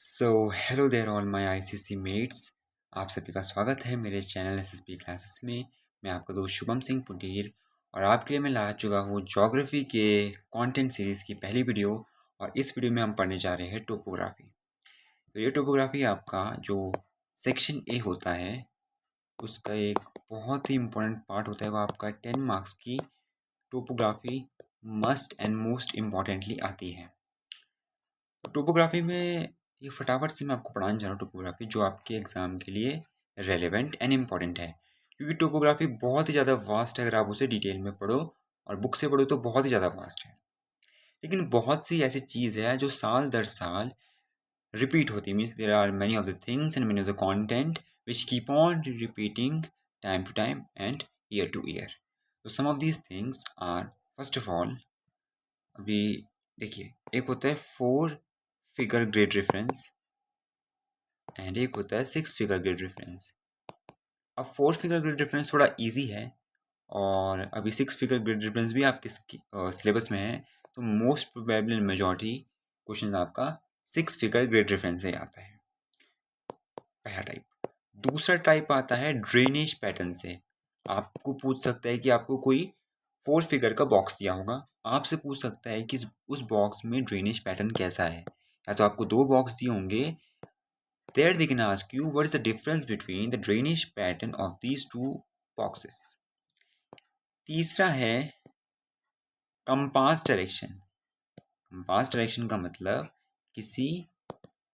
So hello there all my ICC mates. आप सभी का स्वागत है मेरे चैनल एसएसपी क्लासेस में। मैं आपका दोस्त शुभम सिंह पुटीर और आपके लिए मैं ला चुका हूँ ज्योग्राफी के कंटेंट सीरीज़ की पहली वीडियो। और इस वीडियो में हम पढ़ने जा रहे हैं टोपोग्राफी। तो ये टोपोग्राफी आपका जो सेक्शन ए होता है उसका एक बहुत ही इम्पोर्टेंट पार्ट होता है। वो आपका 10 मार्क्स की topography must and most importantly आती है। टोपोग्राफी में ये फटाफट से मैं आपको पढ़ाने जा रहा हूँ टोपोग्राफी जो आपके एग्ज़ाम के लिए रेलेवेंट एंड इम्पॉर्टेंट है, क्योंकि टोपोग्राफी बहुत ही ज़्यादा वास्ट है। अगर आप उसे डिटेल में पढ़ो और बुक से पढ़ो तो बहुत ही ज़्यादा वास्ट है, लेकिन बहुत सी ऐसी चीज़ है जो साल दर साल रिपीट होती है। Means there are many of the things and many of the content which keep on repeating time to time and year to year. तो some of these things are, first of all, अभी देखिए, एक होता है 4 figure grade reference and एक होता है 6 figure grade reference. अब 4 फिगर ग्रेड रेफरेंस थोड़ा इजी है और अभी 6 फिगर ग्रेड रेफरेंस भी आपके सिलेबस में है, तो मोस्ट प्रोबेबली मेजॉरिटी क्वेश्चन आपका 6 फिगर ग्रेड रेफरेंस से आता है, पहला टाइप। दूसरा टाइप आता है ड्रेनेज पैटर्न से। आपको पूछ सकता है कि आपको कोई 4 फिगर का बॉक्स दिया होगा, आपसे पूछ सकता है कि उस बॉक्स में ड्रेनेज पैटर्न कैसा है। या तो आपको 2 बॉक्स दिए होंगे, there they can ask you what is the difference between the drainage pattern of these two boxes. तीसरा है कंपास डायरेक्शन। कंपास डायरेक्शन का मतलब किसी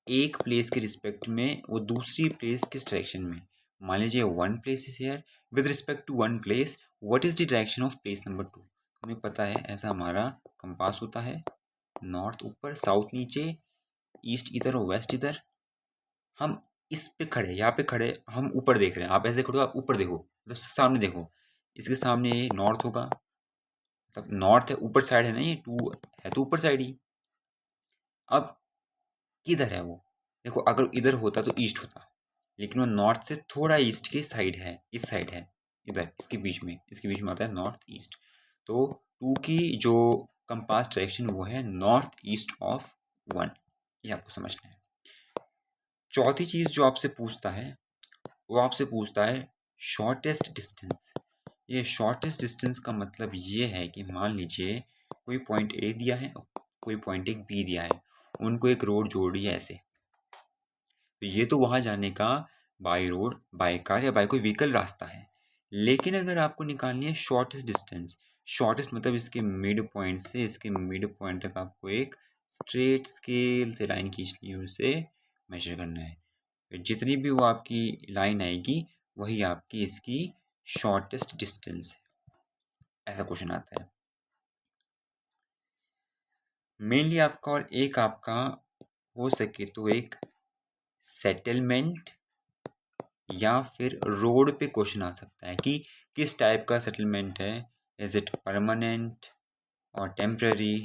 एक प्लेस के रिस्पेक्ट में वो दूसरी प्लेस किस डायरेक्शन में। मान लीजिए one place is here, with respect to one place what is the direction of place number 2। हमें पता है ऐसा हमारा कंपास होता है, नॉर्थ ऊपर, साउथ नीचे, ईस्ट इधर और वेस्ट इधर। हम इस पे खड़े, यहाँ पे खड़े, हम ऊपर देख रहे हैं। आप ऐसे खड़े हो, आप ऊपर देखो, मतलब सामने देखो। इसके सामने ये नॉर्थ होगा, मतलब नॉर्थ है, ऊपर साइड है ना, ये 2 है तो ऊपर साइड ही। अब किधर है वो, देखो, अगर इधर होता तो ईस्ट होता, लेकिन वो नॉर्थ से थोड़ा ईस्ट की साइड है, इस साइड है, इधर इसके बीच में आता है नॉर्थ ईस्ट। तो 2 की जो कंपास डायरेक्शन वो है नॉर्थ ईस्ट ऑफ 1, ये आपको समझना है। चौथी चीज़ जो आपसे पूछता है वो आपसे पूछता है शॉर्टेस्ट डिस्टेंस। ये शॉर्टेस्ट डिस्टेंस का मतलब ये है कि मान लीजिए कोई पॉइंट ए दिया है, कोई पॉइंट एक बी दिया है, उनको एक रोड जोड़ रही है ऐसे, तो ये तो वहाँ जाने का बाई रोड, बाई कार या बाई कोई व्हीकल रास्ता है। लेकिन अगर आपको निकालनी है शॉर्टेस्ट डिस्टेंस, शॉर्टेस्ट मतलब इसके मिड पॉइंट से इसके मिड पॉइंट तक आपको एक स्ट्रेट स्केल से लाइन खींचनी है, उसे मेजर करना है। फिर जितनी भी वो आपकी लाइन आएगी वही आपकी इसकी शॉर्टेस्ट डिस्टेंस है। ऐसा क्वेश्चन आता है मेनली आपका। और एक आपका हो सके तो एक सेटलमेंट या फिर रोड पे क्वेश्चन आ सकता है कि किस टाइप का सेटलमेंट है। इज इट परमानेंट और टेम्पररी,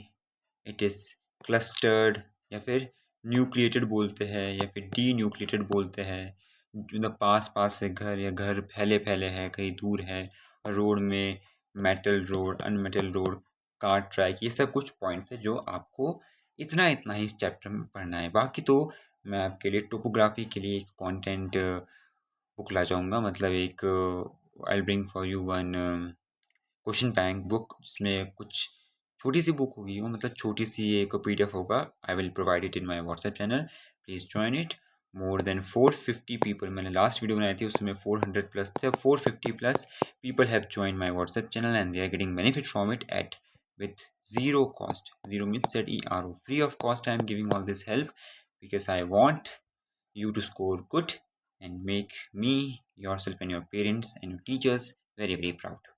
इट इज़ क्लस्टर्ड, या फिर न्यूक्लिएटेड बोलते हैं या फिर डी न्यूक्लिएटेड बोलते हैं। मतलब पास पास से घर या घर फैले फैले है, कहीं दूर है, रोड में metal road, unmetalled road, car track, ये सब कुछ पॉइंट्स है जो आपको इतना इतना ही इस चैप्टर में पढ़ना है। बाकी तो मैं आपके लिए टोपोग्राफी के लिए एक कंटेंट बुक ला जाऊँगा, मतलब एक I bring for you one question bank book, जिसमें कुछ छोटी सी बुक होगी वो, मतलब छोटी सी एक पीडीएफ होगा। I will provide it in my WhatsApp channel, please join it. More than 450 people, मैंने लास्ट वीडियो बनाई थी उसमें 400 प्लस थे, 450 plus people have join my WhatsApp channel and they are getting benefit from it at with zero cost. Zero means zero, free of cost. I am giving all this help because I want you to score good and make me, yourself and your parents and your teachers very very proud.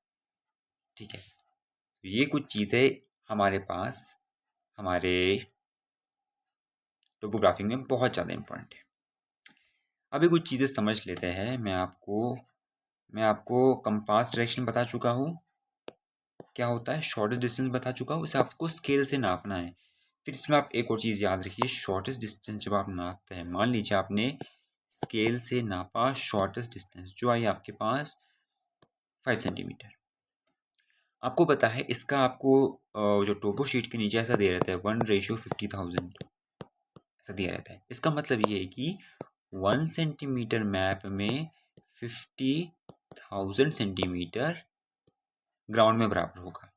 ठीक है, तो ये कुछ चीज़ें हमारे पास हमारे topography में बहुत ज़्यादा इम्पोर्टेंट है। अभी कुछ चीज़ें समझ लेते हैं। मैं आपको कंपास डायरेक्शन बता चुका हूँ, क्या होता है शॉर्टेस्ट डिस्टेंस बता चुका हूँ, इसे आपको स्केल से नापना है। फिर इसमें आप एक और चीज़ याद रखिए, शॉर्टेस्ट डिस्टेंस जब आप नापते हैं, मान लीजिए आपने स्केल से नापा शॉर्टेस्ट डिस्टेंस जो आई आपके पास 5 सेंटीमीटर। आपको पता है इसका आपको जो टोपो शीट के नीचे ऐसा दे रहता है 1:50,000, ऐसा दिया रहता है। इसका मतलब ये है कि 1 सेंटीमीटर मैप में 50,000 सेंटीमीटर ग्राउंड में बराबर होगा।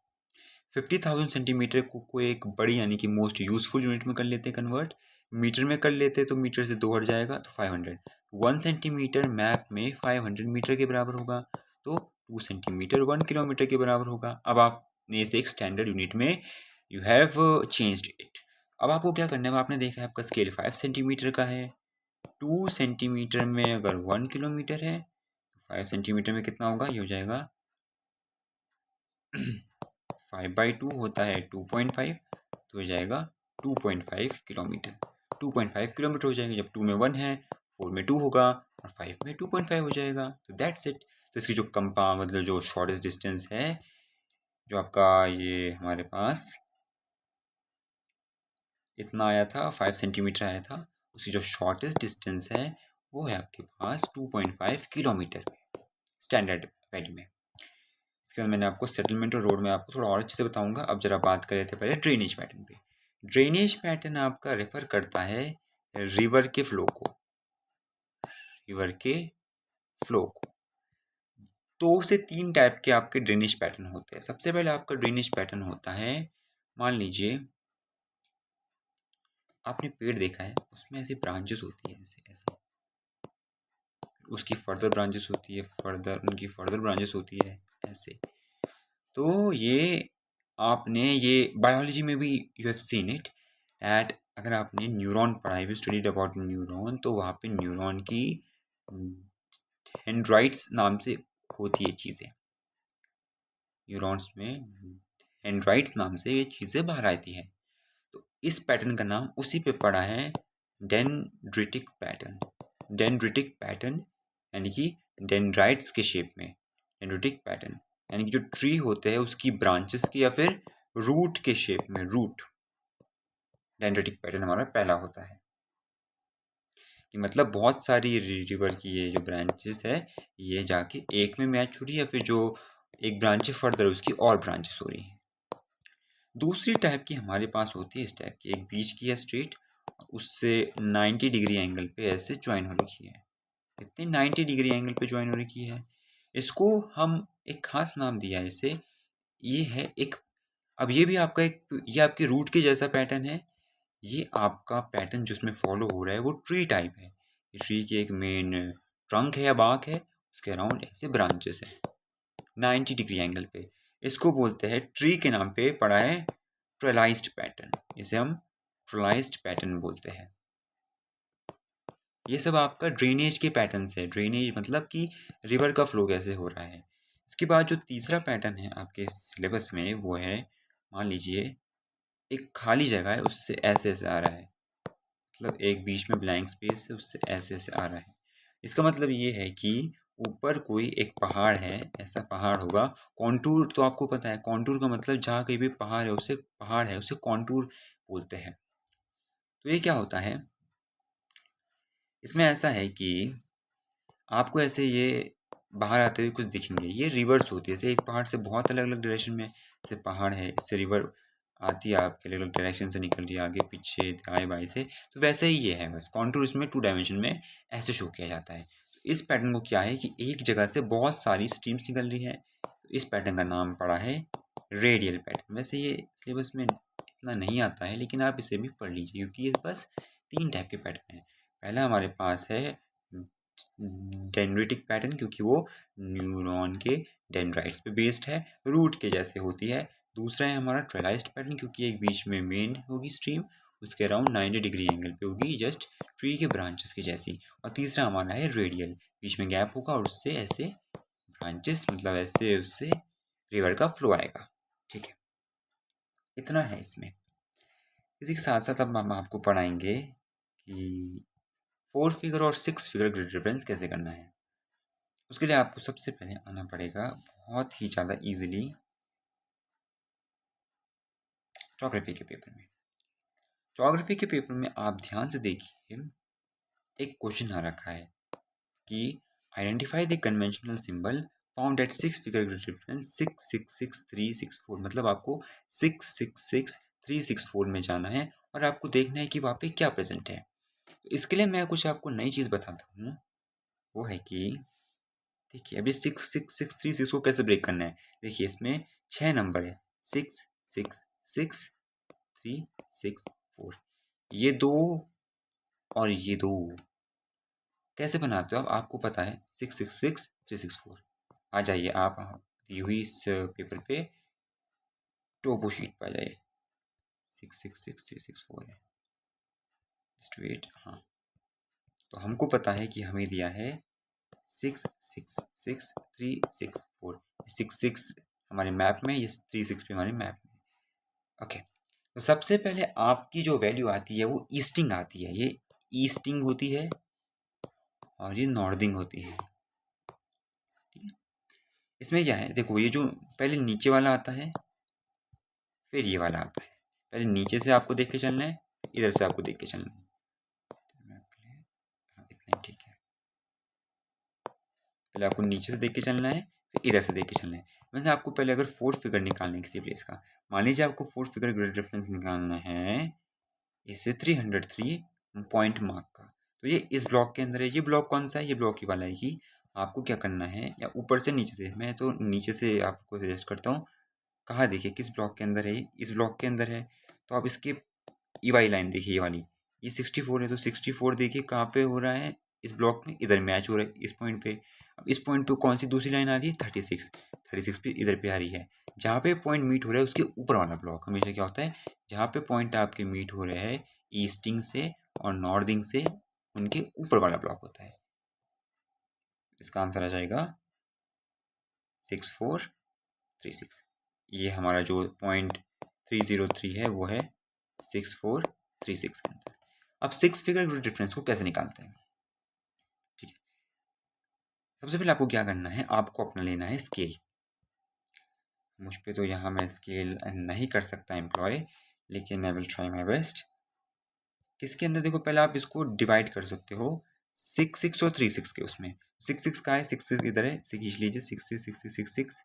50,000 सेंटीमीटर को एक बड़ी यानी कि मोस्ट यूजफुल यूनिट में कर लेते हैं कन्वर्ट, मीटर में कर लेते हैं तो मीटर से 2 हट जाएगा तो 500। 1 सेंटीमीटर मैप में 500 मीटर के बराबर होगा, तो 2 सेंटीमीटर 1 किलोमीटर के बराबर होगा। अब आपने इसे एक स्टैंडर्ड यूनिट में यू हैव चेंज्ड इट। अब आपको क्या करना है, आपने देखा है आपका स्केल 5 सेंटीमीटर का है, 2 सेंटीमीटर में अगर 1 किलोमीटर है, 5 सेंटीमीटर में कितना होगा, ये हो जाएगा 5/2 होता है 2.5, तो हो जाएगा 2.5 किलोमीटर। 2.5 किलोमीटर हो जाएगा, जब 2 में 1 है, 4 में 2 होगा और 5 में 2.5 हो जाएगा, तो दैट्स इट। तो इसकी जो मतलब जो शॉर्टेस्ट डिस्टेंस है, जो आपका ये हमारे पास इतना आया था 5 सेंटीमीटर आया था, उसकी जो शॉर्टेस्ट डिस्टेंस है वो है आपके पास 2.5 किलोमीटर स्टैंडर्ड वैल्यू में। इसके बाद मैंने आपको सेटलमेंट और रोड में आपको थोड़ा और अच्छे से बताऊंगा। अब जरा बात कर लेते हैं पहले ड्रेनेज पैटर्न पे। ड्रेनेज पैटर्न आपका रेफर करता है रिवर के फ्लो को, रिवर के फ्लो को। 2 से 3 टाइप के आपके ड्रेनेज पैटर्न होते हैं। सबसे पहले आपका ड्रेनेज पैटर्न होता है, मान लीजिए आपने पेड़ देखा है, उसमें ऐसी ब्रांचेस होती है, ऐसे ऐसे, उसकी फर्दर ब्रांचेस होती है, उनकी फर्दर ब्रांचेस होती है ऐसे। तो ये आपने ये बायोलॉजी में भी you have seen it that अगर आपने न्यूरॉन पढ़ा है, स्टडीड अबाउट न्यूरॉन, तो वहाँ पे न्यूरॉन की डेंड्राइट्स नाम से होती है चीज़ें, न्यूरॉन्स में डेंड्राइट्स नाम से ये चीज़ें बाहर आती है। तो इस पैटर्न का नाम उसी पे पड़ा है, डेंड्रिटिक पैटर्न। डेंड्रिटिक पैटर्न यानी कि डेंड्राइट्स के शेप में, डेंड्रिटिक पैटर्न यानी कि जो ट्री होते हैं उसकी ब्रांचेस की या फिर रूट के शेप में, रूट। डेंड्रिटिक पैटर्न हमारा पहला होता है कि मतलब बहुत सारी रिवर की ये जो ब्रांचेस है ये जाके एक में मैच हो रही है, या फिर जो एक ब्रांच फर्दर उसकी और ब्रांचेस हो रही हैं। दूसरी टाइप की हमारे पास होती है इस टाइप की, एक बीच की है स्ट्रेट, उससे 90 डिग्री एंगल पे ऐसे ज्वाइन हो रखी है, इतनी 90 डिग्री एंगल पे ज्वाइन हो रखी है। इसको हम एक खास नाम दिया है इसे, ये है एक, अब ये भी आपका एक, ये आपके रूट के जैसा पैटर्न है। ये आपका पैटर्न जिसमें फॉलो हो रहा है वो ट्री टाइप है। ट्री की एक मेन ट्रंक है या बाक है, उसके अराउंड ऐसे ब्रांचेस है 90 डिग्री एंगल पे। इसको बोलते हैं, ट्री के नाम पे पड़ा है ट्रेलाइज्ड पैटर्न, इसे हम ट्रेलाइज्ड पैटर्न बोलते हैं। ये सब आपका ड्रेनेज के पैटर्न है। ड्रेनेज मतलब कि रिवर का फ्लो कैसे हो रहा है। इसके बाद जो तीसरा पैटर्न है आपके सिलेबस में वो है, मान लीजिए एक खाली जगह है, उससे ऐसे ऐसे आ रहा है, मतलब एक बीच में ब्लैंक स्पेस है, उससे ऐसे ऐसे आ रहा है। इसका मतलब ये है कि ऊपर कोई एक पहाड़ है, ऐसा पहाड़ होगा। कॉन्टूर तो आपको पता है, कॉन्टूर का मतलब जहाँ कहीं भी पहाड़ है उसे कॉन्टूर बोलते हैं। तो ये क्या होता है, इसमें ऐसा है कि आपको ऐसे ये बाहर आते हुए कुछ दिखेंगे, ये रिवर्स होती है। जैसे एक पहाड़ से बहुत अलग अलग डायरेक्शन में, जैसे पहाड़ है इससे रिवर आती है आपके अलग अलग डायरेक्शन से निकल रही है, आगे पीछे दाएं बाएं से, तो वैसे ही ये है, बस कॉन्टूर इसमें 2 डायमेंशन में ऐसे शो किया जाता है। तो इस पैटर्न को क्या है कि एक जगह से बहुत सारी स्ट्रीम्स निकल रही है, तो इस पैटर्न का नाम पड़ा है रेडियल पैटर्न। वैसे ये सिलेबस में इतना नहीं आता है, लेकिन आप इसे भी पढ़ लीजिए क्योंकि ये बस 3 टाइप के पैटर्न है। पहला हमारे पास है डेंड्रिटिक पैटर्न, क्योंकि वो न्यूरॉन के डेंड्राइट्स पे बेस्ड है, रूट के जैसे होती है। दूसरा है हमारा ट्रेलाइज्ड पैटर्न, क्योंकि एक बीच में मेन होगी स्ट्रीम, उसके अराउंड 90 डिग्री एंगल पे होगी, जस्ट ट्री के ब्रांचेस की जैसी। और तीसरा हमारा है रेडियल, बीच में गैप होगा और उससे ऐसे ब्रांचेस, मतलब ऐसे उससे रिवर का फ्लो आएगा। ठीक है, इतना है इसमें। इसी के साथ साथ अब हम आपको पढ़ाएंगे कि 4 फिगर और 6 फिगर ग्रिड रेफरेंस कैसे करना है। उसके लिए आपको सबसे पहले आना पड़ेगा बहुत ही ज़्यादा इजीली ज्योग्राफी के पेपर में। ज्योग्राफी के पेपर में आप ध्यान से देखिए, एक क्वेश्चन आ रखा है कि identify the conventional symbol found at 6 figure grid reference 666364। मतलब आपको 666364 में जाना है और आपको देखना है कि वहाँ पे क्या प्रेजेंट है। तो इसके लिए मैं कुछ आपको नई चीज़ बताता हूँ, वो है कि देखिए अभी 6 6 6 3 6 को कैसे ब्रेक करना है। देखिए इसमें 6 नंबर है, 6 6 6 3 6 4, ये 2 और ये 2 कैसे बनाते हो आप, आपको पता है 6 6 6 3 6 4। आ जाइए आप दी हुई इस पेपर पे टोपो शीट पर आ जाइए। 6 6 6 3 6 4 है, जस्ट वेट। हाँ, तो हमको पता है कि हमें दिया है 6 6 6 3 6 4। 6 6 हमारे मैप में, ये 3 6 भी हमारे मैप में। ओके, तो सबसे पहले आपकी जो वैल्यू आती है वो ईस्टिंग आती है। ये ईस्टिंग होती है और ये नॉर्दिंग होती है। ठीक है, इसमें क्या है, देखो ये जो पहले नीचे वाला आता है, फिर ये वाला आता है। पहले नीचे से आपको देख के चलना है, इधर से आपको देख के चलना है। हाँ, इतना ही ठीक है। पहले आपको नीचे से देख के चलना है, फिर इधर से देख के चलना है। वैसे आपको पहले अगर फोर्थ फिगर निकालना है किसी प्लेस का, मान लीजिए आपको फोर्थ फिगर ग्रेड रेफरेंस निकालना है इससे 303 पॉइंट मार्क का, तो ये इस ब्लॉक के अंदर है। ये ब्लॉक कौन सा है, ये ब्लॉक ही वाला है कि आपको क्या करना है, या ऊपर से नीचे से, मैं तो नीचे से आपको सजेस्ट करता हूँ। कहाँ देखिए किस ब्लॉक के अंदर है, इस ब्लॉक के अंदर है। तो आप इसके ये वाली लाइन देखिए, ये वाली, ये 64 है, तो 64 देखिए कहाँ पे हो रहा है, इस ब्लॉक में, इधर मैच हो रहा है इस पॉइंट पे। अब इस पॉइंट पे कौन सी दूसरी लाइन आ रही है, 36, 36 भी इधर पे आ रही है। जहाँ पे पॉइंट मीट हो रहा है उसके ऊपर वाला ब्लॉक हमेशा क्या होता है, जहाँ पे पॉइंट आपके मीट हो रहे हैं ईस्टिंग से और नॉर्दिंग से, उनके ऊपर वाला ब्लॉक होता है। इसका आंसर आ जाएगा 6436। ये हमारा जो पॉइंट 303 है वो है 6436 के अंदर। अब सिक्स फिगर डिफरेंस को कैसे निकालते हैं, ठीक है। सबसे पहले आपको क्या करना है, आपको अपना लेना है स्केल। मुझ पे तो यहाँ मैं स्केल नहीं कर सकता एम्प्लॉय, लेकिन I will try my best. किसके अंदर, देखो पहले आप इसको डिवाइड कर सकते हो 6 6 और 3 6 के। उसमें 6 6 का है, 6 6 इधर है, खींच लीजिए 6 6 6 6 6,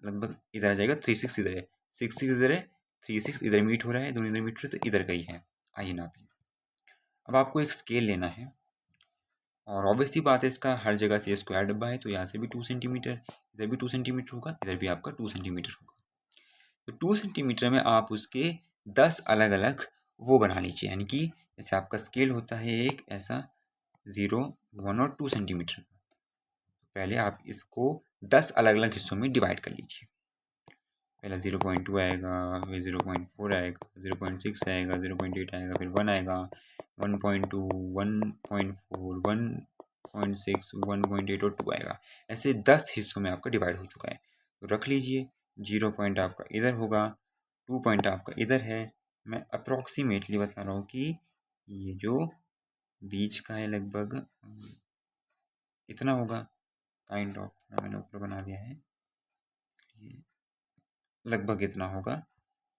लगभग इधर आ जाएगा। 3 6 इधर है, 6 6 इधर है, 3 6 इधर मीट हो रहा है, दोनों इधर मीट हो रहे हैं, तो इधर का ही है। आइए नापिए। अब आपको एक स्केल लेना है, और ऑब्वियसली बात है इसका हर जगह से स्क्वायर डब्बा है, तो यहाँ से भी 2 सेंटीमीटर, इधर भी 2 सेंटीमीटर होगा, इधर भी आपका 2 सेंटीमीटर होगा। तो 2 सेंटीमीटर में आप उसके 10 अलग अलग वो बना लीजिए, यानी कि जैसे आपका स्केल होता है एक ऐसा 0 1 और 2 सेंटीमीटर का। पहले आप इसको 10 अलग अलग हिस्सों में डिवाइड कर लीजिए। पहला 0.2 आएगा, फिर 0.4 आएगा, 0.6 आएगा, 0.8 आएगा, फिर 1 आएगा, 1.2 1.4 1.6 1.8 और 2 आएगा। ऐसे 10 हिस्सों में आपका डिवाइड हो चुका है। तो रख लीजिए, 0 पॉइंट आपका इधर होगा, 2 पॉइंट आपका इधर है। मैं अप्रॉक्सीमेटली बता रहा हूँ कि ये जो बीच का है लगभग इतना होगा, काइंड ऑफ मैंने ऊपर बना दिया है, लगभग इतना होगा।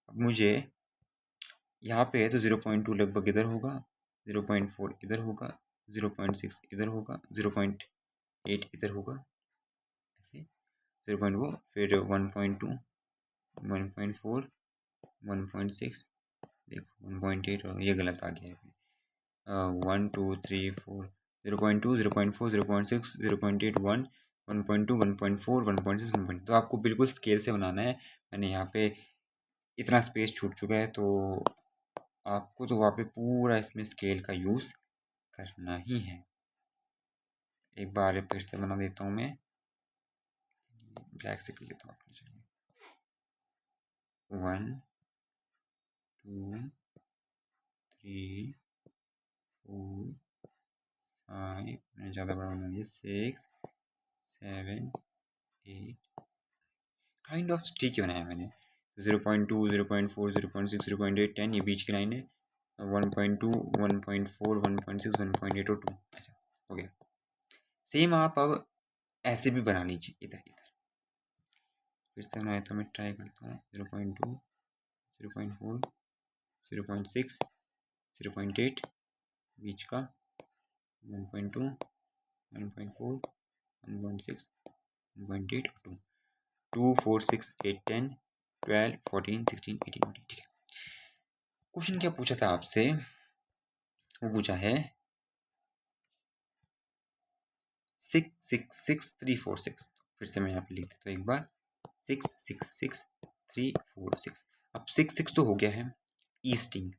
अब मुझे यहाँ पे है तो 0.2 लगभग इधर होगा, 0.4 इधर होगा, 0.6 इधर होगा, 0.8 इधर होगा, ऐसे 0.4, फिर 1.2 1.4 1.6, देखो 1.8, और ये गलत आ गया है। 1 2 3 4, 0.2 0.4 0.6 0.8 1 1.2 1.4 1.6 1.2। तो आपको बिल्कुल स्केल से बनाना है। मैंने यहाँ पे इतना स्पेस छूट चुका है, तो आपको तो वहाँ पे पूरा इसमें स्केल का यूज़ करना ही है। एक बार फिर से बना देता हूँ मैं, ब्लैक से कर लेता हूँ अपने। चलिए 1 2 3 4 5, मैंने ज़्यादा बड़ा बना दिया, 6 7 8, काइंड ऑफ ठीक ही बनाया मैंने। 0.2 0.4 0.6 0.8 10, ये बीच की लाइन है। 1.2 1.4 1.6 1.8 और 2, अच्छा हो गया। सेम आप अब ऐसे भी बना लीजिए, इधर इधर फिर से बनाया तो मैं ट्राई करता हूँ। 0.2 0.4 0.6 0.8, बीच का 1.2 1.4 1.6 1.8 और 2 2 4 6 8 10 12 14 16 18 19, ठीक है। क्वेश्चन क्या पूछा था आपसे, वो पूछा है 6666346। फिर से मैं यहाँ पे लिख देता हूँ एक बार, 6666346। अब 6 तो हो गया है, ईस्टिंग,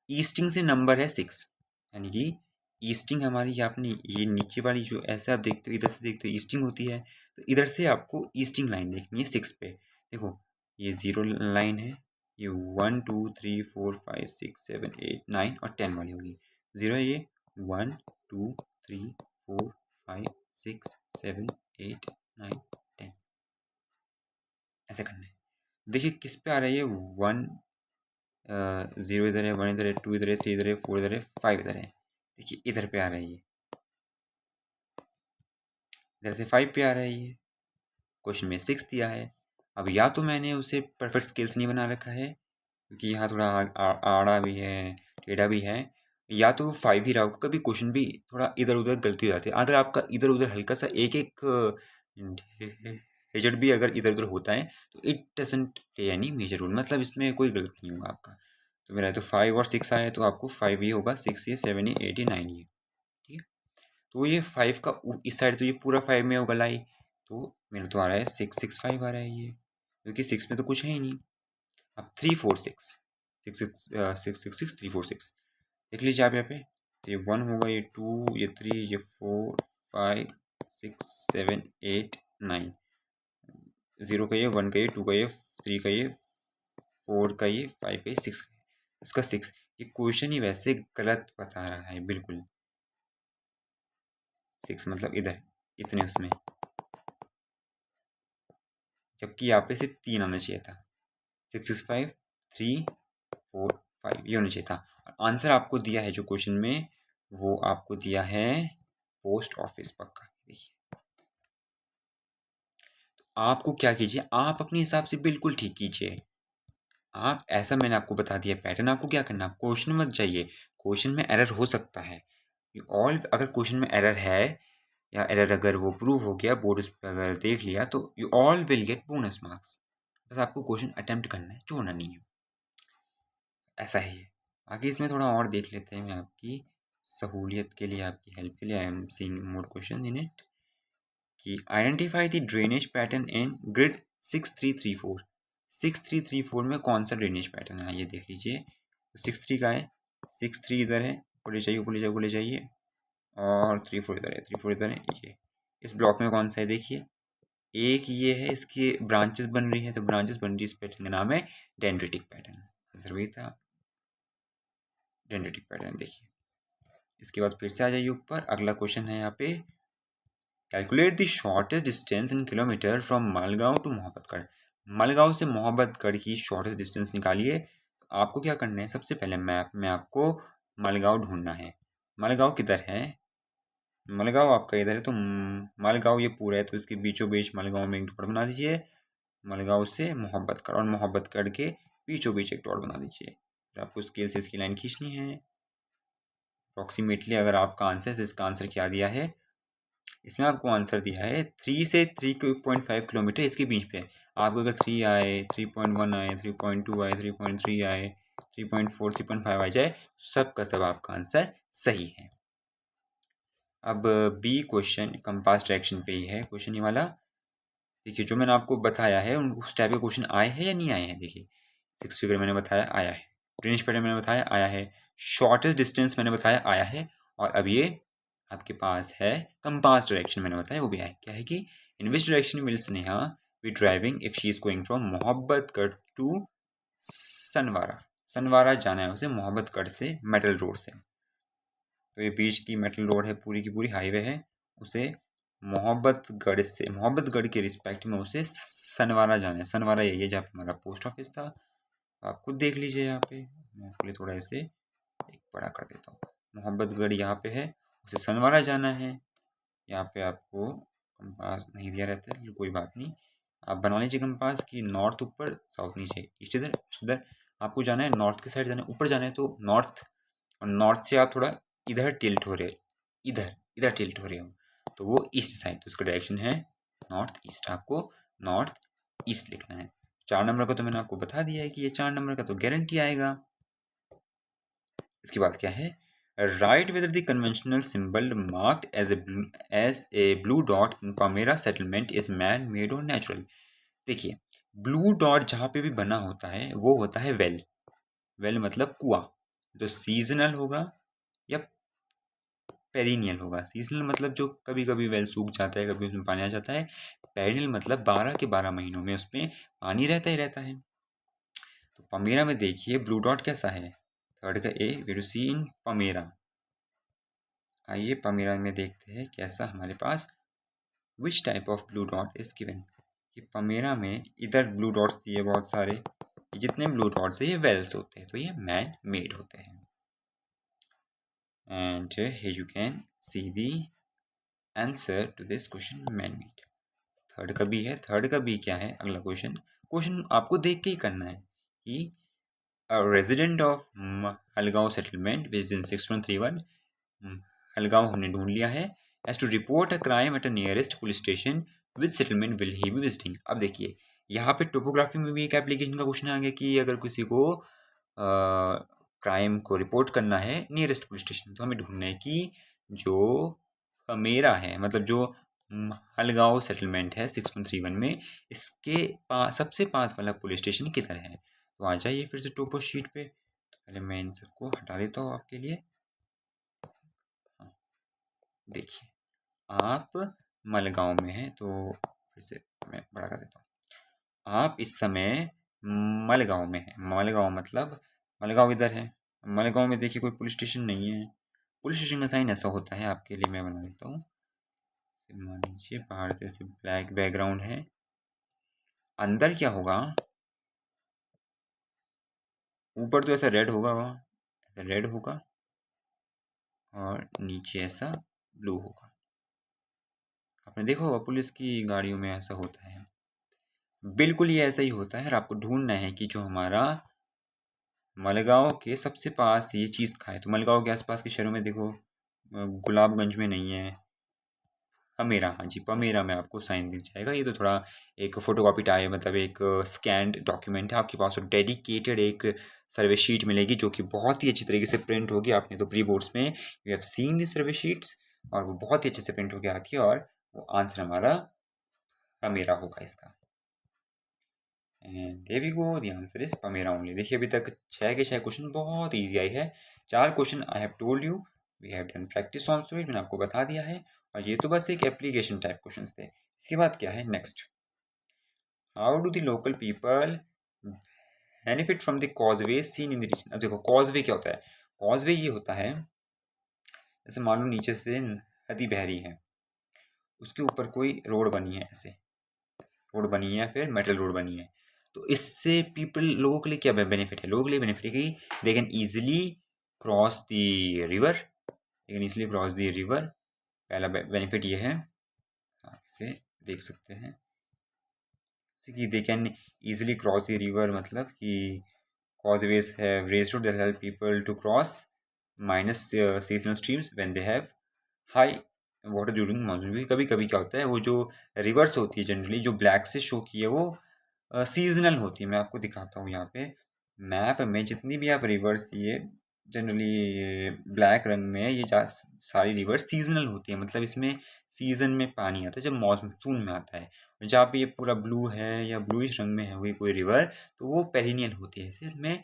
ईस्टिंग से नंबर है 6, यानी कि ईस्टिंग हमारी, आपने ये नीचे वाली जो ऐसे आप देखते हो, इधर से देखते हो ईस्टिंग होती है, तो इधर से आपको ईस्टिंग लाइन देखनी है 6 पे। देखो ये 0 लाइन है, ये 1 2 3 4 5 6 7 8 9 और 10 वाली होगी। 0 ये 1 2 3 4 5 6 7 8 9 10, ऐसे करना है। देखिए किस पे आ रहा है ये 1, 0 इधर है, 1 इधर है, 2 इधर है, 3 इधर है, 4 इधर है, 5 इधर है। देखिए इधर पे आ रहा है ये, इधर से 5 पे आ रहा है ये। क्वेश्चन में 6 दिया है। अब या तो मैंने उसे परफेक्ट स्केल्स नहीं बना रखा है, क्योंकि यहाँ थोड़ा आड़ा भी है, टेढ़ा भी है, या तो 5 ही रहा होगा। कभी क्वेश्चन भी थोड़ा इधर उधर गलती हो जाती है। अगर आपका इधर उधर हल्का सा एक एक हेजड भी अगर इधर उधर होता है तो it doesn't play any major role, मतलब इसमें कोई गलती नहीं होगा आपका। तो मेरा तो 5 और 6 आया, तो आपको 5 ही होगा, 6 ये, 7 ये, 8 ये, 9 ये, ठीक है। तो ये 5 का इस साइड, तो ये पूरा 5 में होगा लाई, तो मेरा तो आ रहा है 665 आ रहा है ये, क्योंकि 6 में तो कुछ है ही नहीं। अब 346, 666 देख लीजिए आप यहाँ पे, तो ये 1 होगा, ये 2, ये 3, ये 4 5 6 7 8 9, 0 का ये, 1 का ये, 2 का ये, 3 का ये, 4 का ये, 5 का ये, 6 का ये, इसका 6। ये क्वेश्चन ही वैसे गलत बता रहा है बिल्कुल। 6 मतलब इधर इतने उसमें, जबकि यहाँ पे सिर्फ 3 आना चाहिए था। 665 3 4 5 ये होना चाहिए था। और आंसर आपको दिया है जो क्वेश्चन में, वो आपको दिया है पोस्ट ऑफिस पक्का। देखिए आपको क्या कीजिए, आप अपने हिसाब से बिल्कुल ठीक कीजिए। आप ऐसा, मैंने आपको बता दिया पैटर्न, आपको क्या करना, क्वेश्चन मत जाइए। क्वेश्चन में एरर हो सकता है, ऑल अगर क्वेश्चन में एरर है, या एरर अगर वो प्रूव हो गया, बोर्ड उस पर अगर देख लिया, तो you all will get bonus marks. बस आपको क्वेश्चन अटेम्प्ट करना है, छोड़ना नहीं है, ऐसा ही है। आगे इसमें थोड़ा और देख लेते हैं, मैं आपकी सहूलियत के लिए, आपकी हेल्प के लिए, I am seeing more question in it, कि identify the drainage pattern in grid 6334। 6334 में कौन सा ड्रेनेज पैटर्न है, ये देख लीजिए। 63 का है, 63 इधर है, ऊपर ले जाइए, ऊपर ले जाइए, ऊपर ले जाइए, और 34 इधर है, 34 इधर है। ये इस ब्लॉक में कौन सा है, देखिए एक ये है, इसकी ब्रांचेस बन रही है, तो ब्रांचेस बन रही है, इस पैटर्न का नाम है डेंड्रिटिक पैटर्न। आंसर वही था, डेंड्रिटिक पैटर्न। देखिए इसके बाद फिर से आ जाइए ऊपर, अगला क्वेश्चन है यहाँ पे, calculate the shortest distance in kilometre from Malgaon to Mohabbatgarh. Malgaon से मोहब्बतगढ़ की शॉर्टेस्ट डिस्टेंस निकालिए। तो आपको क्या करना है, सबसे पहले मैप में आपको मालगांव ढूंढना है। मालगांव किधर है, मालगांव आपका इधर है, तो मालगांव ये पूरा है, तो इसके बीचों बीच मालगांव में एक डॉट बना दीजिए। मालगांव से मोहब्बतगढ़, और मोहब्बतगढ़ के बीचों बीच एक डॉट बना दीजिए। फिर आपको स्केल से इसकी लाइन खींचनी है अप्रॉक्सीमेटली। अगर आपका आंसर है, इसका आंसर क्या दिया है, इसमें आपको आंसर दिया है 3 से 3.5 किलोमीटर इसके बीच पे है। आपको अगर 3 आए, 3.1 आए, 3.2 आए, 3.3 आए, 3.4 3.5 आ जाए, सब का सब आपका आंसर सही है। अब बी क्वेश्चन कंपास डायरेक्शन पे ही है क्वेश्चन ये वाला। देखिए जो मैंने आपको बताया है, उस टाइप के क्वेश्चन आए हैं या नहीं आए हैं। देखिए 6 फिगर मैंने बताया आया है, ड्रेनेज पैटर्न मैंने बताया आया है, शॉर्टेस्ट डिस्टेंस मैंने बताया आया है, और अब ये आपके पास है कंपास डायरेक्शन मैंने बताया वो भी है। क्या है कि in which direction will Sneha be driving if she is going from Mohabbatgarh to Sanwara. Sanwara जाना है उसे मोहब्बतगढ़ से मेटल रोड से, तो ये बीच की मेटल रोड है, पूरी की पूरी हाईवे है, उसे मोहब्बतगढ़ से, मोहब्बतगढ़ के रिस्पेक्ट में उसे सनवारा जाना है। सनवारा यही है जहाँ पे हमारा पोस्ट ऑफिस था, आप खुद देख लीजिए। यहाँ पे मैं आपके लिए थोड़ा ऐसे एक बड़ा कर देता हूँ, मोहब्बतगढ़ यहाँ पे है, उसे सनवारा जाना है। यहाँ पे आपको कंपास नहीं दिया रहता है, कोई बात नहीं, आप बना लीजिए कंपास की नॉर्थ ऊपर, साउथ नीचे, ईस्ट इधर, इधर। आपको जाना है नॉर्थ की साइड, जाना है ऊपर, जाना है तो नॉर्थ, और नॉर्थ से आप थोड़ा इधर टिल्ट हो रहे, इधर इधर टिल्ट हो रहे हो, तो वो ईस्ट साइड, तो उसका डायरेक्शन है नॉर्थ ईस्ट। आपको नॉर्थ ईस्ट लिखना है। 4 नंबर का तो मैंने आपको बता दिया है कि ये 4 नंबर का तो गारंटी आएगा। इसके बाद क्या है, write whether the conventional symbol marked as a blue dot in Pamera settlement is man made or natural. देखिए, ब्लू डॉट जहाँ पे भी बना होता है वो होता है वेल। वेल मतलब कुआं। तो सीजनल होगा या पेरिनियल होगा। सीजनल मतलब जो कभी कभी वेल सूख जाता है, कभी उसमें पानी आ जाता है। पेरिनियल मतलब 12 के 12 महीनों में उसमें पानी रहता ही रहता है। तो पमेरा में देखिए ब्लू डॉट कैसा है, थर्ड का ए, वी टू सी इन पमेरा। आइए पमेरा में देखते हैं कैसा हमारे पास which type of blue dot is given. कि पमेरा में इधर ब्लू डॉट्स दिए बहुत सारे, ये जितने ब्लू डॉट्स है ये वेल्स होते हैं, तो ये मैन मेड होते हैं। And here you can see the answer to this question, man made। Third का बी है। थर्ड का बी क्या है, अगला क्वेश्चन। क्वेश्चन आपको देख के ही करना है कि a resident of हलगांव सेटलमेंट विच इन 6131, हलगांव हमने ढूंढ लिया है, has to report a crime at a nearest police station, which settlement will he be visiting। अब देखिए यहाँ पे टोपोग्राफी में भी एक एप्लीकेशन का क्वेश्चन आ गया कि अगर किसी को क्राइम को रिपोर्ट करना है नियरेस्ट पुलिस स्टेशन, तो हमें ढूंढना है कि जो मेरा है, मतलब जो हलगांव सेटलमेंट है 6131 में, इसके सबसे पास वाला पुलिस स्टेशन किधर है। तो आ जाइए फिर से टोपो शीट पे। पहले मैं इन सबको हटा देता हूँ आपके लिए। हाँ, देखिए आप मलगांव में हैं, तो फिर से मैं बड़ा कर देता हूँ। आप इस समय मलगांव में हैं। मलगांव मतलब मलगांव इधर है। मलगांव में देखिए कोई पुलिस स्टेशन नहीं है। पुलिस स्टेशन का साइन ऐसा होता है, आपके लिए मैं बना देता हूँ। मान लीजिए बाहर से ऐसे ब्लैक बैकग्राउंड है, अंदर क्या होगा, ऊपर तो ऐसा रेड होगा, वहाँ ऐसा रेड होगा और नीचे ऐसा ब्लू होगा। आपने देखा होगा पुलिस की गाड़ियों में ऐसा होता है। बिल्कुल ये ऐसा ही होता है। और आपको ढूंढना है कि जो हमारा मलगांव के सबसे पास ये चीज़ खाए। तो मलगांव के आसपास के शहरों में देखो, गुलाबगंज में नहीं है। पमेरा, हाँ जी पमेरा में आपको साइन दिख जाएगा। ये तो थोड़ा एक फोटोकॉपी टाइप, मतलब एक स्कैन्ड डॉक्यूमेंट है आपके पास, और डेडिकेटेड एक सर्वे शीट मिलेगी जो कि बहुत ही अच्छी तरीके से प्रिंट होगी। आपने तो प्री बोर्ड्स में you have seen the survey sheets, और वो बहुत ही अच्छे से प्रिंट होकर आती है, और वो आंसर हमारा पमेरा होगा इसका। And there we go, the answer is Pamera only. देखिए अभी तक 6 के 6 क्वेश्चन बहुत इजी आई है। 4 question I have told you, we have done practice also it, मैंने आपको बता दिया है। और ये तो बस एक एप्लीकेशन टाइप क्वेश्चंस थे। इसके बाद क्या है next, how do the local people benefit from the causeway scene in the region. अब देखो कॉजवे क्या होता है। कॉजवे ये होता है, जैसे मान लो नीचे से नदी बह रही है, उसके ऊपर कोई रोड बनी है, ऐसे रोड बनी है, फिर मेटल रोड बनी है। तो इससे लोगों के लिए क्या बेनिफिट है, लोगों के लिए बेनिफिट है कि they can easily cross the river. They can easily cross the river, पहला बेनिफिट ये है। आप इसे देख सकते हैं कि they can easily cross the river, मतलब कि causeways have raised that help people to cross minus seasonal streams when they have high water during monsoon. क्योंकि कभी कभी क्या होता है, वो जो रिवर्स होती है जनरली जो ब्लैक से शो की है, वो सीजनल होती है। मैं आपको दिखाता हूँ यहाँ पे मैप में, जितनी भी आप रिवर्स, ये जनरली ब्लैक रंग में ये सारी रिवर्स सीजनल होती है, मतलब इसमें सीजन में पानी आता है जब मानसून में आता है। और जहाँ पे ये पूरा ब्लू है या ब्लूइश रंग में है हुई कोई रिवर, तो वो पेरिनियल होती है, इसमें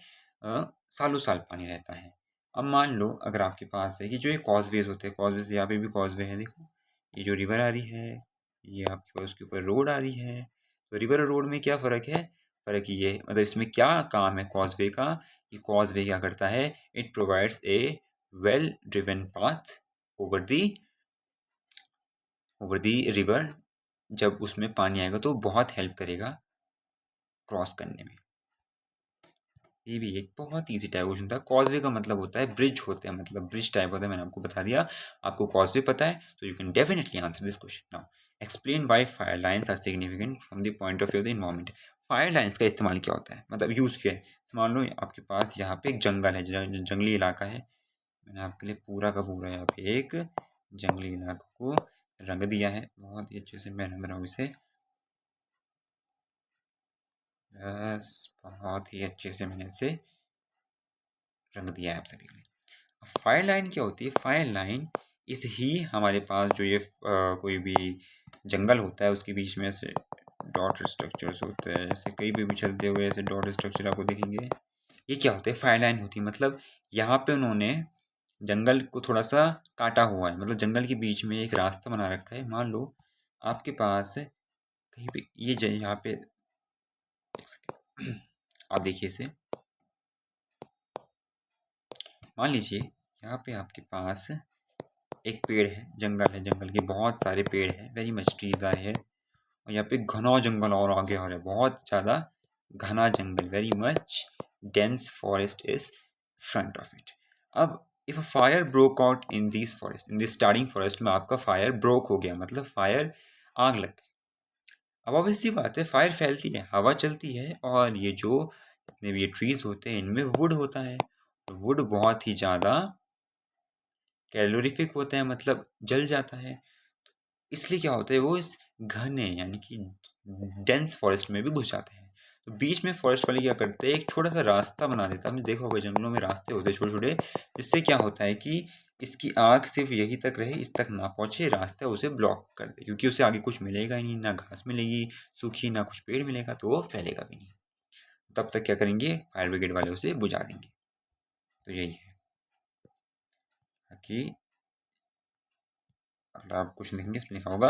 सालों साल पानी रहता है। अब मान लो अगर आपके पास है कि जो ये कॉजवेज होते हैं, कॉजवेज यहाँ पे भी कॉजवे है, देखो ये जो रिवर आ रही है, ये आपके पास उसके ऊपर रोड आ रही है। तो रिवर और रोड में क्या फ़र्क है, फ़र्क ये, मतलब इसमें क्या काम है कॉजवे का, कि कॉजवे क्या करता है, it provides a well driven path over the river. जब उसमें पानी आएगा तो बहुत हेल्प करेगा क्रॉस करने में। ये भी एक बहुत ईजी टाइप क्वेश्चन था। कॉजवे का मतलब होता है ब्रिज होते हैं, मतलब ब्रिज टाइप होता है, मैंने आपको बता दिया। आपको कॉजवे पता है तो you can definitely answer this question. Now explain why fire lines are significant from the point of view of the environment. Fire lines का इस्तेमाल क्या होता है, मतलब यूज़ क्या है। मान लो आपके पास यहाँ पे एक जंगल है, जंगली इलाका है। मैंने आपके लिए पूरा का पूरा यहाँ पे एक जंगली इलाके को रंग दिया है, बहुत ही अच्छे से मैं रंग रहा हूँ इसे। बस बहुत ही अच्छे से मैंने इसे रंग दिया है आप सभी के लिए। फायर लाइन क्या होती है? फायर लाइन इस ही हमारे पास जो ये कोई भी जंगल होता है उसके बीच में ऐसे डॉट स्ट्रक्चर्स होते हैं, ऐसे कहीं पे भी चलते हुए ऐसे डॉट स्ट्रक्चर आपको दिखेंगे। ये क्या होते हैं? फायर लाइन होती है। मतलब यहाँ पे उन्होंने जंगल को थोड़ा सा काटा हुआ है, मतलब जंगल के बीच में एक रास्ता बना रखा है। मान लो आपके पास कहीं पे ये यहाँ पे एक सेकंड आप देखिए इसे, मान लीजिए यहाँ पे आपके पास एक पेड़ है, जंगल है, जंगल के बहुत सारे पेड़ हैं, वेरी मच ट्रीज आर है, और यहाँ पे घना जंगल और आगे और है, बहुत ज़्यादा घना जंगल, very much dense forest is front of it. अब if a fire broke out in this forest, in this starting forest में आपका फायर ब्रोक हो गया, मतलब फायर आग लग गई। अब ऑब्वियस सी बात है, फायर फैलती है, हवा चलती है, और ये जो जितने भी ये ट्रीज होते हैं इनमें वुड होता है। वुड बहुत ही ज़्यादा कैलोरीफिक होता है, मतलब जल जाता है। इसलिए क्या होता है, वो इस घने यानी कि डेंस फॉरेस्ट में भी घुस जाते हैं। तो बीच में फॉरेस्ट वाले क्या करते हैं, एक छोटा सा रास्ता बना देता है। आपने देखा होगा जंगलों में रास्ते होते हैं छोटे छोटे, जिससे क्या होता है कि इसकी आँख सिर्फ यही तक रहे, इस तक ना पहुँचे, रास्ता उसे ब्लॉक कर दे, क्योंकि उसे आगे कुछ मिलेगा ही नहीं, ना घास मिलेगी सूखी, ना कुछ पेड़ मिलेगा, तो वो फैलेगा भी नहीं। तब तक क्या करेंगे, फायर ब्रिगेड वाले उसे बुझा देंगे। तो यही है कि अगर आप कुछ लिखेंगे इसमें लिखा होगा,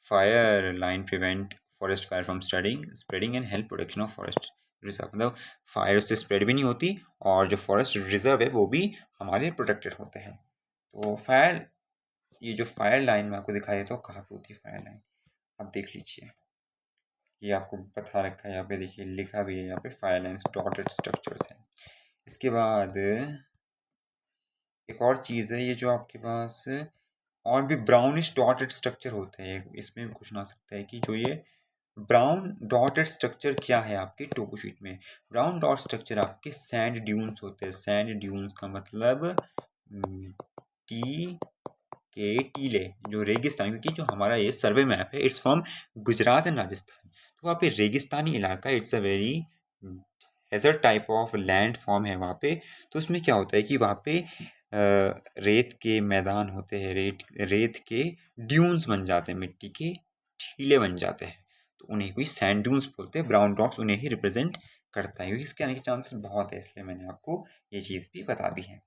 fire line prevent forest fire from spreading and help protection of forest reserve. मतलब फायर से स्प्रेड भी नहीं होती, और जो फॉरेस्ट रिजर्व है वो भी हमारे प्रोटेक्टेड होते हैं। तो फायर, ये जो फायर लाइन में आपको दिखाई तो कहाँ पे होती है फायर लाइन, आप देख लीजिए, ये आपको बता रखा है यहाँ पे, देखिए लिखा भी है यहाँ पे, फायर लाइन डॉटेड स्ट्रक्चर्स है। इसके बाद एक और चीज़ है, ये जो आपके पास और भी ब्राउनिश डॉटेड स्ट्रक्चर होते हैं, इसमें भी कुछ ना सकता है कि जो ये ब्राउन डॉटेड स्ट्रक्चर क्या है आपके टोपो शीट में। ब्राउन डॉट स्ट्रक्चर आपके सैंड ड्यून्स होते हैं। सैंड ड्यून्स का मतलब टी के टीले, जो रेगिस्तान, क्योंकि जो हमारा ये सर्वे मैप है it's from Gujarat and Rajasthan, तो वहाँ पे रेगिस्तानी इलाका, it's a very desert type of land form है वहाँ पे। तो उसमें क्या होता है कि वहाँ पे रेत के मैदान होते हैं, रेत के ड्यून्स बन जाते हैं, मिट्टी के टीले बन जाते हैं, तो उन्हें कोई सैंड ड्यून्स बोलते हैं। ब्राउन डॉट्स उन्हें ही रिप्रेजेंट करता है, क्योंकि इसके आने के चांसेस बहुत है, इसलिए मैंने आपको ये चीज़ भी बता दी है।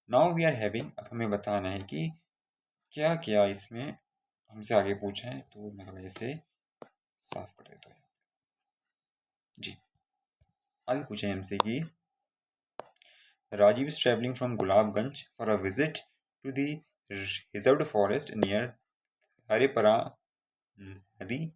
नाउ वी आर हैविंग, अब हमें बताना है कि क्या क्या इसमें हमसे आगे पूछा है, तो मैं थोड़ा इसे साफ कर देता हूँ। जी, आगे पूछे हैं हमसे कि Rajiv is traveling from Gulabganj for a visit to the reserved forest near Haripara Nadi.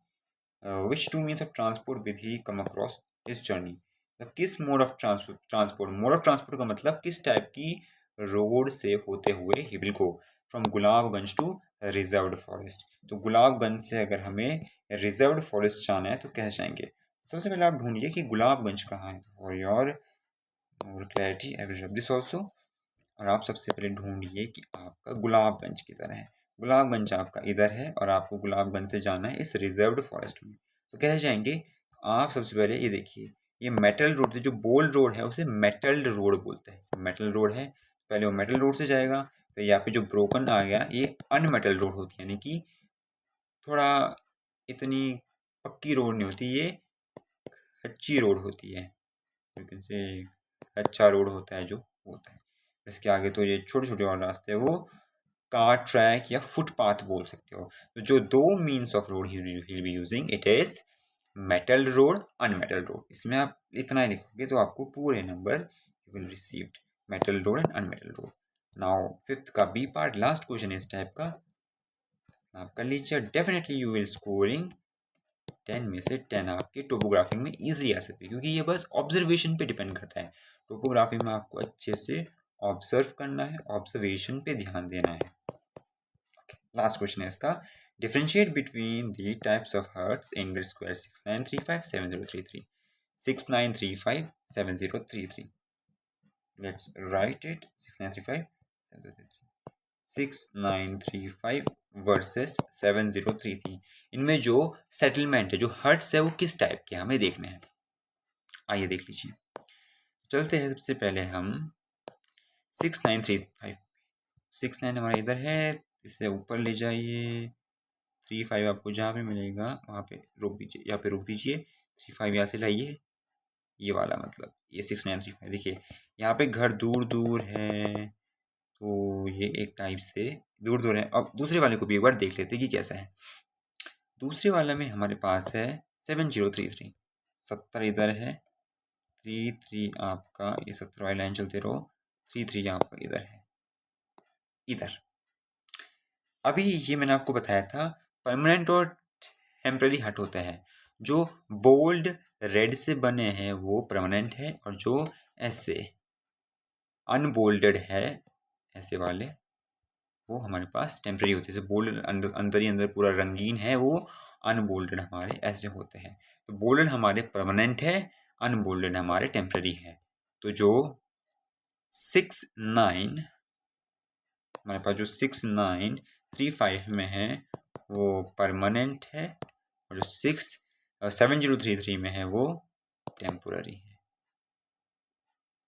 Which two means of transport will he come across his journey? मतलब किस mode of transport, mode of transport का मतलब किस type की road से होते हुए he will go from Gulabganj to reserved forest. तो गुलाबगंज से अगर हमें रिजर्व्ड फॉरेस्ट जाना है तो कैसे जाएंगे? सबसे पहले आप ढूंढिए कि गुलाबगंज कहाँ है। For your more clarity I will this also, और आप सबसे पहले ढूंढिए कि आपका गुलाबगंज किधर है। गुलाबगंज आपका इधर है, और आपको गुलाबगंज से जाना है इस रिजर्व्ड फॉरेस्ट में। तो कैसे जाएंगे? आप सबसे पहले ये देखिए, ये मेटल रोड, जो बोल्ड रोड है उसे मेटल्ड रोड बोलते हैं। मेटल रोड है, पहले वो मेटल रोड से जाएगा, तो यहाँ पे जो ब्रोकन आ गया ये अनमेटल रोड होती है, यानी कि थोड़ा इतनी पक्की रोड नहीं होती, ये कच्ची रोड होती है, लेकिन से अच्छा रोड होता है जो होता है। इसके आगे तो ये छोटे छोटे और रास्ते हैं, वो कार ट्रैक या फुटपाथ बोल सकते हो। तो जो दो means of road he will be using, it is metal road, unmetalled road. इसमें आप इतना ही लिखोगे तो आपको पूरे number you will received, metal road and unmetalled road. Now fifth का बी पार्ट, लास्ट क्वेश्चन इस टाइप का आप कर लीजिए। डेफिनेटली यू विल स्कोरिंग 10 में से 10 आपके टोपोग्राफी में इजीली आ सकती है, क्योंकि ये बस ऑब्जर्वेशन पे डिपेंड करता है। टोपोग्राफी में आपको अच्छे से ऑब्जर्व करना है, ऑब्जर्वेशन पे ध्यान देना है। लास्ट क्वेश्चन है इसका, differentiate between the types of hurts in grid square 69357033 69357033। Let's write it, 69357033 6935 versus 7033। इनमें जो सेटलमेंट है, जो हर्ट्स है, वो किस टाइप के हमें देखने हैं। आइए देख लीजिए। चलते हैं सबसे पहले हम 6935 69 हमारा इधर है, इससे ऊपर ले जाइए, 35 आपको जहाँ पे मिलेगा वहाँ पे रोक दीजिए, यहाँ पे रोक दीजिए, 35 यहाँ से लाइए, ये वाला मतलब ये 6935 देखिए यहाँ पे घर दूर दूर है, तो ये एक टाइप से दूर दूर है। अब दूसरे वाले को भी एक बार देख लेते कि कैसा है। दूसरे वाले में हमारे पास है 7033, 70 इधर है, 33 आपका ये 70 वाली लाइन चलते रहो, 33 आपका इधर है, इधर। अभी ये मैंने आपको बताया था परमानेंट और टेम्पररी हट होता है। जो बोल्ड रेड से बने हैं वो परमानेंट है, और जो ऐसे अनबोल्डेड है ऐसे वाले वो हमारे पास टेम्पररी होते हैं। बोल्ड अंदर अंदर ही अंदर पूरा रंगीन है, वो अनबोल्डेड हमारे ऐसे होते हैं। तो बोल्डेड हमारे परमानेंट है, अनबोल्डेड हमारे टेम्पररी है। तो जो 69 हमारे पास जो 6935 में है वो परमानेंट है, और जो 7033 में है वो टेम्पोररी है।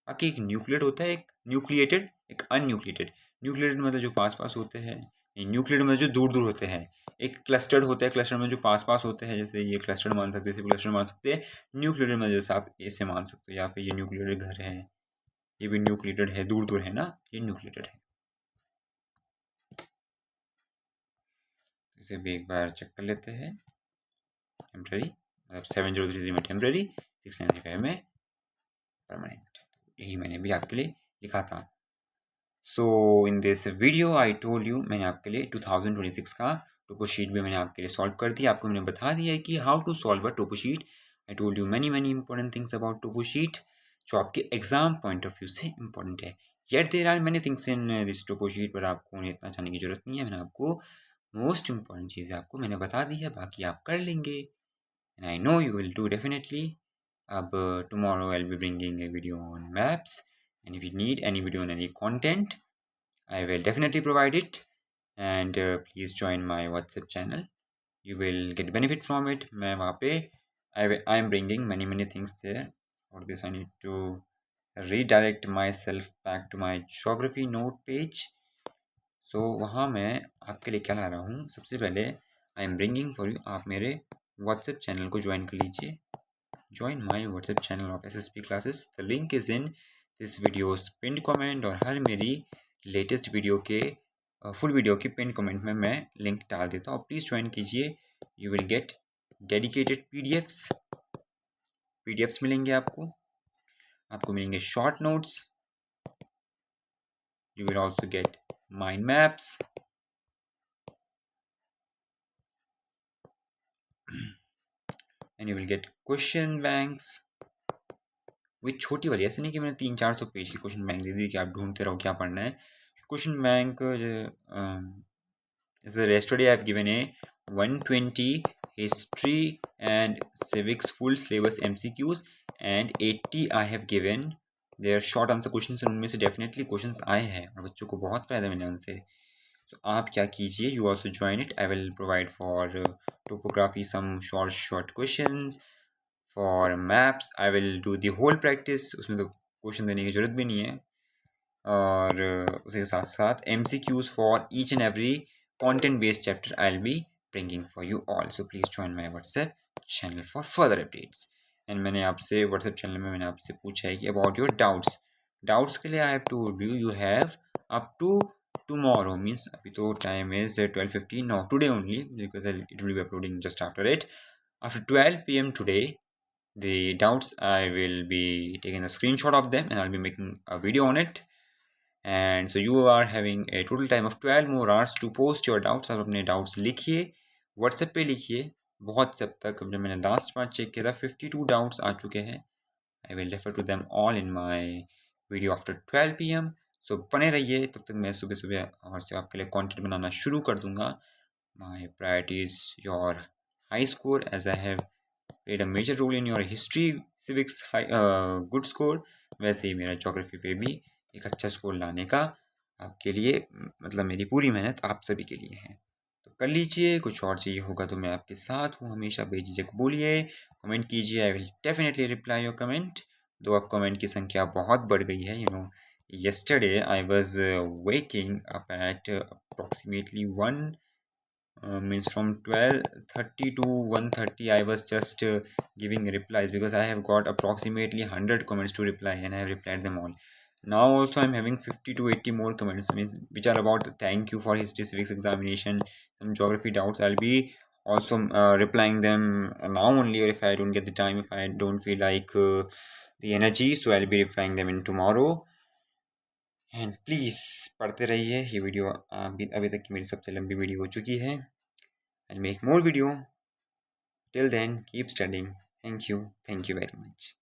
बाकी एक न्यूक्लिएट होता है, एक न्यूक्लिएटेड, एक अनन्यूक्लिएटेड। न्यूक्लिएटेड मतलब जो पास पास होते हैं, न्यूक्लिएटेड मतलब जो दूर दूर होते हैं। एक क्लस्टर्ड होता है, क्लस्टर में जो पास पास होते हैं, जैसे ये क्लस्टर्ड मान सकते हैं, क्लस्टर मान सकते हैं। न्यूक्लिएटेड में जैसे आप ऐसे मान सकते हो, यहाँ पे ये न्यूक्लिएटेड घर है, ये भी न्यूक्लिएटेड है, दूर दूर है ना, ये न्यूक्लिएटेड है। इसे भी एक बार चेक कर लेते हैं। टेम्पररी मतलब 7033 में टेम्पररी, 695 में परमानेंट। यही मैंने भी आपके लिए लिखा था। So in this video I told you, मैंने आपके लिए 2026 का टोपो शीट भी मैंने आपके लिए सॉल्व कर दिया। आपको मैंने बता दिया है कि how to solve a topo sheet. I told you many many important things about topo sheet जो आपके एग्जाम पॉइंट ऑफ व्यू से इंपॉर्टेंट है। Yet there are many things in this topo sheet, पर आपको उन्हें इतना जानने की जरूरत नहीं है। मैंने आपको मोस्ट इंपॉर्टेंट चीज़ें आपको मैंने बता दी है, बाकी आप कर लेंगे, and I know you will do definitely. Tomorrow I'll be bringing a video on maps, and if you need any video on any content, I will definitely provide it. And please join my WhatsApp channel. You will get benefit from it. मैं वहाँ पे I am bringing many things there. For this I need to redirect myself back to my geography note page. So वहाँ मैं आपके लिए क्या ला रहा हूँ, सबसे पहले I am bringing for you, आप मेरे व्हाट्सएप चैनल को ज्वाइन कर लीजिए। Join my WhatsApp channel of SSP classes. The link is in this video's pinned comment, और हर मेरी लेटेस्ट वीडियो के फुल वीडियो की पिन कमेंट में मैं लिंक डाल देता हूँ। प्लीज़ ज्वाइन कीजिए। You will get dedicated PDFs मिलेंगे आपको मिलेंगे short notes, you will also get mind maps, and you will get question banks. वही छोटी वाली, ऐसे नहीं कि मैंने 300-400 पेज की क्वेश्चन बैंक दे दी कि आप ढूंढते रहो क्या पढ़ना है। क्वेश्चन बैंक जैसे yesterday I have given a 120 history and civics full syllabus MCQs, and 80 I have given their short answer questions, and उनमें से डेफिनेटली क्वेश्चंस आए हैं और बच्चों को बहुत फ़ायदा मिला उनसे। So आप क्या कीजिए, you also join it. I will provide for topography some short questions. For maps I will do the whole practice, उसमें तो क्वेश्चन देने की ज़रूरत भी नहीं है। और उसके साथ साथ MCQs for each and every content based chapter I'll be bringing for you all. So please join my WhatsApp channel for further updates. And मैंने आपसे WhatsApp channel में मैंने आपसे पूछा है कि about your doubts के लिए I have told you you have up to tomorrow, means अभी तो time is 12:15, no, today only, because it will be uploading just after it. After 12 PM today, the doubts I will be taking a screenshot of them and I'll be making a video on it. And so you are having a total time of 12 more hours to post your doubts. आप अपने doubts लिखिए, WhatsApp पे लिखिए। बहुत जब तक जब मैंने लास्ट बार चेक किया था 52 डाउट्स आ चुके हैं। I will refer to them all in my video after 12 PM. So बने रहिए, तब तक मैं सुबह सुबह और से आपके लिए कंटेंट बनाना शुरू कर दूंगा। My priority is your high score, as I have played a major role in your history civics good score, वैसे ही मेरा जोग्राफी पे भी एक अच्छा स्कोर लाने का आपके लिए मतलब मेरी पूरी मेहनत आप सभी के लिए है। तो कर लीजिए, कुछ और चाहिए होगा तो मैं आपके साथ हूँ हमेशा, बेझिझक बोलिए, कमेंट कीजिए, I will definitely reply your comment. दो अब कमेंट की संख्या बहुत बढ़ गई है, yesterday I was waking up at approximately 1 means from 12:30 to 1:30 I was just giving replies because I have got approximately 100 comments to reply and I have replied them all. Now also I'm having 50 to 80 more comments means which are about thank you for history civics examination, some geography doubts. I'll be also replying them now only, or if I don't get the time, if I don't feel like the energy, so I'll be replying them in tomorrow. And please पढ़ते रहिए। ये video अभी अभी तक की मेरी सबसे लंबी वीडियो हो चुकी है। I'll make more video. Till then, keep studying. Thank you. Thank you very much.